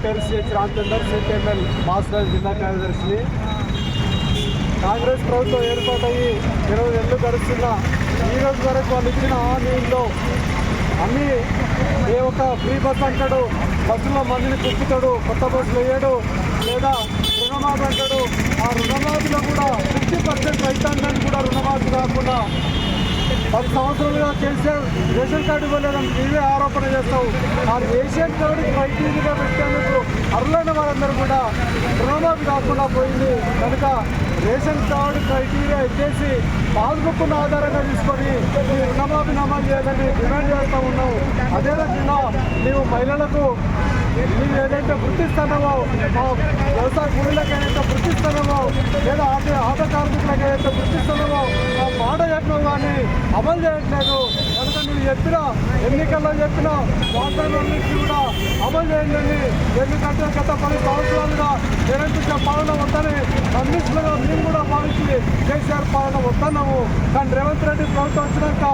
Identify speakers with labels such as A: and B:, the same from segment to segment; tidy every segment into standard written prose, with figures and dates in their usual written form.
A: పేరు CH Ramachandar, CPML master జిల్లా కార్యదర్శిని. కాంగ్రెస్ ప్రభుత్వం ఏర్పాటయ్యి 20 నెలలు గడుస్తున్న ఈ రోజు వరకు వాళ్ళు ఇచ్చిన హామీల్లో అన్నీ ఏ ఒక్క ఫ్రీ బస్ అంటాడు, బస్సులో మందిని కుక్కుతాడు, కొత్త బస్సులు వేయడు, లేదా రుణమాఫీ అంటాడు. ఆ రుణమాఫీలో కూడా 50% రైతాంగాన్ని కూడా రుణమాఫీ కాకుండా 10 సంవత్సరాలుగా కేసీఆర్ రేషన్ కార్డు ఇవ్వలేదని నీవే ఆరోపణ చేస్తావు. ఆ రేషన్ కార్డు క్రైటీరియా పెట్టేందుకు అర్హులైన వారందరూ కూడా రుణమాఫీ కాకుండా పోయింది కనుక రేషన్ కార్డు క్రైటీరియా ఎత్తేసి పాస్బుక్ను ఆధారంగా తీసుకొని నీ రుణమాఫీ నమోదు చేయాలని డిమాండ్ చేస్తూ ఉన్నావు. అదే రకంగా నీవు మహిళలకు నీవు ఏదైతే గుర్తిస్తున్నావో, వ్యవసాయ కూలీలకు ఏదైతే గుర్తిస్తున్నావో, లేదా ఆట కార్మికులకు ఏదైతే గుర్తిస్తున్నావో ఆ మాట చెప్పినావు కానీ అమలు చేయట్లేదు. కనుక నువ్వు ఎన్నికల్లో చెప్పిన వాగ్దానాలన్నింటినీ కూడా అమలు చేయండి. ఎందుకంటే గత 10 సంవత్సరాలుగా నిరంకుశ పాలన వద్దని కమ్యూనిస్టులుగా మేము కూడా భావించి కేసీఆర్ పాలన వద్దన్నాము. కానీ రేవంత్ రెడ్డి ప్రభుత్వం వచ్చినాక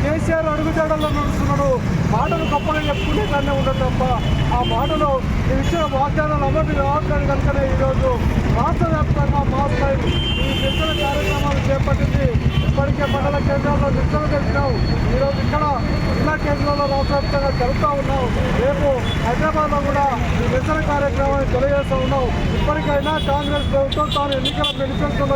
A: కేసీఆర్ అడుగుజాడల్లో నడుస్తున్నాడు. మాటలు గొప్పగా చెప్పుకునే కానీ ఉండదు తప్ప ఆ మాటలు నేను ఇచ్చిన వాగ్దానాలు అమలు కావట్లేదు. కనుకనే ఈరోజు రాష్ట్ర వ్యాప్తంగా మాస్ లైవ్ ఈ నిరసన కార్యక్రమాలు చేపట్టింది. ఇప్పటికే మండల కేంద్రాల్లో నిరసన తెలిసినావు. ఈరోజు ఇక్కడ జిల్లా కేంద్రాల్లో రాష్ట్ర వ్యాప్తంగా జరుపుతూ ఉన్నావు. రేపు హైదరాబాద్లో కూడా ఈ నిరసన కార్యక్రమాన్ని తెలియజేస్తూ ఉన్నావు. ఇప్పటికైనా కాంగ్రెస్ ప్రభుత్వం తాను ఎన్నికల బెనిఫిట్స్లో